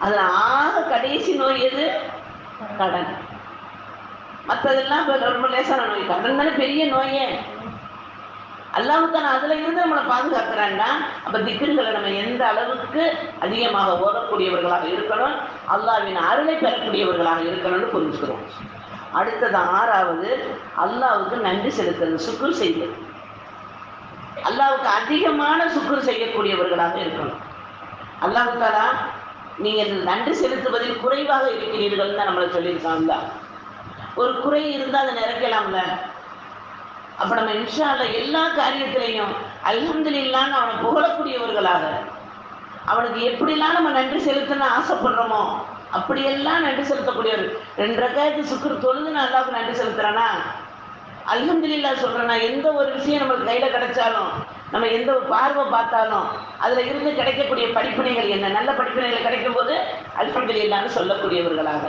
அதில் ஆக கடைசி நோய் எது? கடன். மற்றதெல்லாம் இப்போ ரொம்ப லேசான நோய். கடன் தானே பெரிய நோயே. அல்லாஹ்வுத்தாலா அதில் இருந்து நம்மளை பாதுகாக்கிறான்னா, அப்போ திக்ருகளை நம்ம எந்த அளவுக்கு அதிகமாக ஓதக்கூடியவர்களாக இருக்கணும், அல்லாஹ்வின் அருளை பெறக்கூடியவர்களாக இருக்கணும்னு புரிஞ்சுக்கிறோம். அடுத்தது 6வது, அல்லாஹ்வுக்கு நன்றி செலுத்துறது, சுக்ர் செய்வது. அல்லாஹ்வுக்கு அதிகமான சுக்ர் செய்யக்கூடியவர்களாக இருக்கணும். அல்லாஹ்வுத்தாலா நீங்கள் நன்றி செலுத்துவதில் குறைவாக இருக்கிறீர்கள் தான் நம்மளை சொல்லியிருக்காங்க. ஒரு குறை இருந்தால் அதை நிறைக்கலாம்ல. அப்போ நம்ம இன்ஷா அல்லாஹ் எல்லா காரியத்திலையும் அல்ஹம்துலில்லாஹ்னு அவனை புகழக்கூடியவர்களாக, அவனுக்கு எப்படிலாம் நம்ம நன்றி செலுத்தணும்னு ஆசைப்படுறோமோ அப்படியெல்லாம் நன்றி செலுத்தக்கூடியவர். 2 ரக்காயத்து சுக்ர் தொழுது நான் அல்லாஹ்வுக்கு நன்றி செலுத்துறேன்னா, அல்ஹம்துலில்லாஹ் சொல்கிறேன்னா, எந்த ஒரு விஷயம் நமக்கு கையில் கிடைச்சாலும், நம்ம எந்த ஒரு பார்வை பார்த்தாலும் அதில் இருந்து கிடைக்கக்கூடிய படிப்பினைகள் என்ன, நல்ல படிப்பினைகள் கிடைக்கும் போது அல்ஹம்துலில்லாஹ்னு சொல்லக்கூடியவர்களாக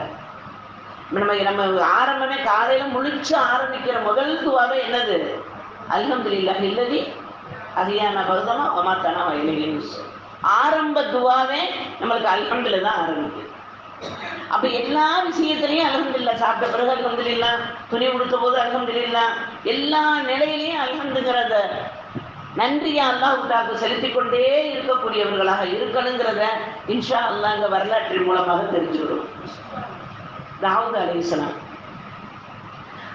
நம்ம ஆரம்பமே காலையில் முழிச்சு ஆரம்பிக்கிற முதல் துவாவே என்னது? அல்ஹம்துலில்லாஹி அல்லதி அஹ்யானா பஅதமா வமாத்தனா இலைஹின் நுஷூர். ஆரம்ப துவாவே நம்மளுக்கு அல்ஹம்துலில்லாஹ் தான் ஆரம்பிக்குது. அப்போ எல்லா விஷயத்திலையும் அல்ஹம்துலில்லாஹ், சாப்பிட்ட பிறகு அல்ஹம்துலில்லாஹ், துணி உடுத்த போது அல்ஹம்துலில்லாஹ், எல்லா நிலையிலையும் அல்ஹம்துங்கிறத நன்றியை அல்லாஹ்வுக்கு செலுத்தி கொண்டே இருக்கக்கூடியவர்களாக இருக்கணுங்கிறத இன்ஷா அல்லாஹ் இந்த வரலாற்றின் மூலமாக தெரிஞ்சுக்கிறோம். தாவூத் அலைஹிஸ்ஸலாம்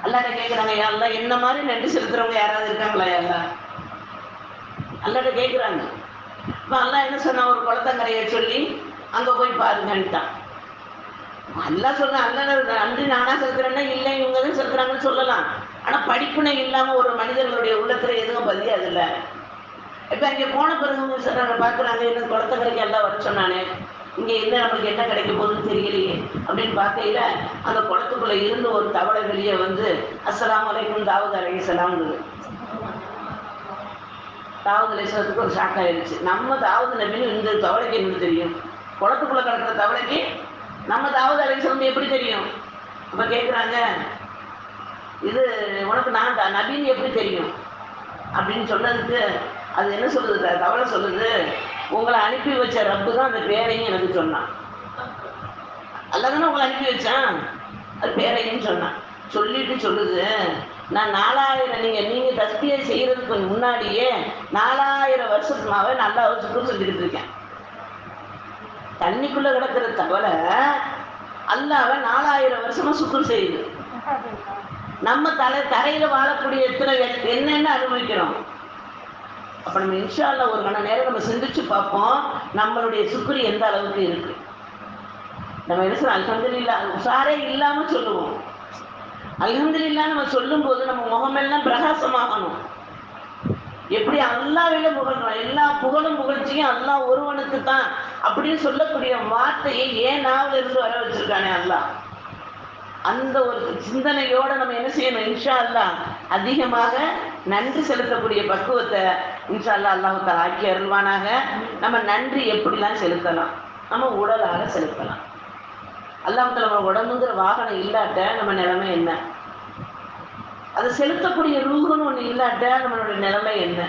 அல்லாஹ்ட்ட கேட்குறாங்க, யா அல்லாஹ் என்ன மாதிரி நன்றி செலுத்துறவங்க யாராவது இருக்காங்களா? யா அல்லாஹ் அல்லாஹ்ட்ட கேட்குறாங்க. இப்போ அல்லாஹ் என்ன சொன்னா, ஒரு குளத்தங்கரையை சொல்லி அங்கே போய் பாருங்கன்ட்டான். அல்லாஹ் சொல்கிறேன், அல்லாஹ் நன்றி நானாக செலுத்துறேன்னா இல்லை, இவங்க தான் செலுத்துறாங்கன்னு சொல்லலாம். ஆனால் படிப்புனை இல்லாமல் ஒரு மனிதர்களுடைய உள்ளத்தில் எதுவும் பதியாதில்ல. இப்போ இங்கே போன பிறகு சொல்கிறாங்க, பார்க்குறாங்க, என்ன குளத்தங்கரைக்கு எல்லாம் வர சொன்னானே, இங்கே என்ன நம்மளுக்கு என்ன கிடைக்க போகுதுன்னு தெரியலையே அப்படின்னு பார்க்கையில் அந்த குளத்துக்குள்ளே இருந்து ஒரு தவளை வெளியே வந்து அஸ்ஸலாமு அலைக்கும் தாவூத் அலைஹிஸ்ஸலாம்ங்குது. தாவூத் அலைஹிஸ்ஸலாத்துக்கு ஒரு ஷாக் ஆயிடுச்சு. நம்ம தாவூத் நபின்னு இந்த தவளைக்கு என்ன தெரியும்? குளத்துக்குள்ளே கிடக்கிற தவளைக்கு நம்ம தாவூத் அலைஹிஸ்ஸலாம் எப்படி தெரியும்? அப்போ கேட்குறாங்க, இது உனக்கு நான் நபின்னு எப்படி தெரியும் அப்படின்னு சொன்னதுக்கு அது என்ன சொல்லுது? தவளை சொல்லுது, உங்களை அனுப்பி வச்ச ரப்பு தான் அந்த பேரையும் எனக்கு சொன்னான். அல்லாஹ் தானே உங்களை அனுப்பி வச்சான், அது பேரையும் சொன்னான். சொல்லிட்டு சொல்லுது, நான் 4000 நீங்கள் தஸ்பியை செய்கிறதுக்கு முன்னாடியே 4000 வருஷத்துமாவே நல்லா சுக்குர் செஞ்சுக்கிட்டு இருக்கேன். தண்ணிக்குள்ளே கிடக்கிற தவளை அல்லாஹ்வை 4000 வருஷமாக சுக்குர் செய்யுது. நம்ம தரையில் வாழக்கூடிய என்னென்ன அனுபவிக்கிறோம். அப்போ நம்ம இன்ஷா அல்லாஹ் ஒரு மணி நேரம் நம்ம சிந்திச்சு பார்ப்போம், நம்மளுடைய சுக்ரி எந்த அளவுக்கு இருக்கு. நம்ம என்ன சொல்ல, அல்ஹம்துலில்லாஹ் உஷாரே இல்லாமல் சொல்லுவோம். அல்ஹம்துலில்லாஹ் நம்ம சொல்லும்போது நம்ம முகமெல்லாம் பிரகாசமாகணும். எப்படி அல்லாஹ்வில புகழணும், எல்லா புகழும் புகழ்ச்சியும் அல்லாஹ் ஒருவனுக்கு தான் அப்படின்னு சொல்லக்கூடிய வார்த்தையை ஏன் நாவில் இருந்து வர வச்சிருக்கானே அல்லாஹ். அந்த ஒரு சிந்தனையோடு நம்ம என்ன செய்யணும், இன்ஷா அல்லாஹ் அதிகமாக நன்றி செலுத்தக்கூடிய பக்குவத்தை இன்ஷா அல்லாஹ் அல்லாஹ்வுத்தாலா ஆக்கி அருள்வானாக. நம்ம நன்றி எப்படிலாம் செலுத்தலாம்? நம்ம உடலாக செலுத்தலாம். அல்லாஹ்வுத்தாலா நம்ம உடம்புங்கிற வாகனம் இல்லாட்ட நம்ம நிலைமை என்ன? அதை செலுத்தக்கூடிய ரூஹுன்னு ஒன்று இல்லாட்ட நம்மளுடைய நிலைமை என்ன?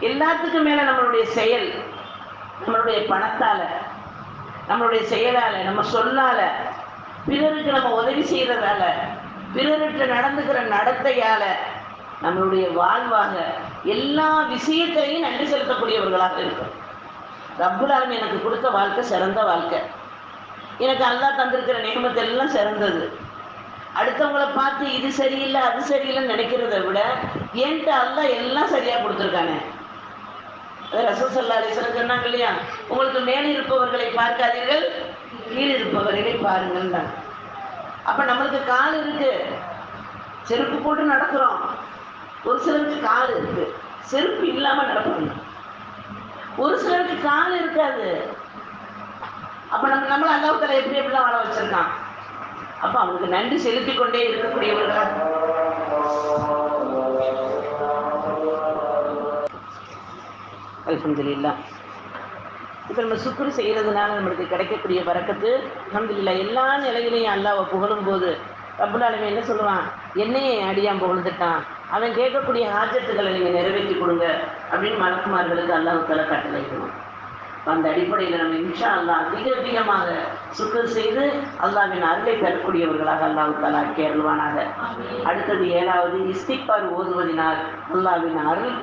எல்லாத்துக்கும் மேலே நம்மளுடைய செயல், நம்மளுடைய பணத்தால், நம்மளுடைய செயலால், நம்ம சொல்லால், பிறருக்கு நம்ம உதவி செய்கிறதால, பிறருக்கு நடந்துக்கிற நடத்தையால், நம்மளுடைய வாழ்வாக எல்லா விஷயத்திலையும் நன்றி செலுத்தக்கூடியவர்களாக இருக்கும். ரப்புல் ஆலமீன் எனக்கு கொடுத்த வாழ்க்கை சிறந்த வாழ்க்கை, எனக்கு அல்லாஹ் தந்திருக்கிற நியமத்து எல்லாம் சிறந்தது. அடுத்தவங்களை பார்த்து இது சரியில்லை அது சரியில்லைன்னு நினைக்கிறத விட ஏன்ட்டு அல்லாஹ் எல்லாம் சரியாக கொடுத்துருக்கானே. ரசூல் ஸல்லல்லாஹு அலைஹி வஸல்லம் சொன்னாங்க இல்லையா, உங்களுக்கு மேலே இருப்பவர்களை பார்க்காதீர்கள், கீழே இருப்பவர்களை பாருங்கள் தான். அப்போ நம்மளுக்கு கால் இருக்கு, செருப்பு போட்டு நடக்கிறோம். ஒரு சிலருக்கு கால் இருக்கு, செருப்பு இல்லாமல் நடக்கணும். ஒரு சிலருக்கு கால் இருக்காது. அப்போ நம்மளை அல்லாஹ்வுத்தாலா எப்படி எப்படிலாம் வாழ வச்சிருக்கான். அப்போ அவனுக்கு நன்றி செலுத்தி கொண்டே இருக்கக்கூடியவர்களா அல்ஹம்துலில்லாஹ். இப்போ நம்ம சுக்ர் செய்கிறதுனால நம்மளுக்கு கிடைக்கக்கூடிய பரக்கத்து அல்ஹம்துலில்லாஹ். எல்லா நிலையிலையும் அல்லாஹ்வை புகழும் போது ரப்புல் ஆலமீன் என்ன சொல்லுவான், என்னையே அடியான் புகழ்ந்துட்டான், அவன் கேட்கக்கூடிய ஹாஜத்துக்களை நீங்கள் நிறைவேற்றி கொடுங்க அப்படின்னு மலக்குமார்களுக்கு அல்லாஹ்வுத்தாலா கட்டளையிடுவான். அந்த அடிப்படையில் நம்ம இன்ஷா அல்லாஹ் அதிக அதிகமாக சுக்ர் செய்து அல்லாஹ்வின் அருளை பெறக்கூடியவர்களாக அல்லாஹ் தஆலா ஆக்கி அருள்வானாக. அடுத்தது 7வது இஸ்திக்பார் ஓதுவதினால் அல்லாஹ்வின் அருள்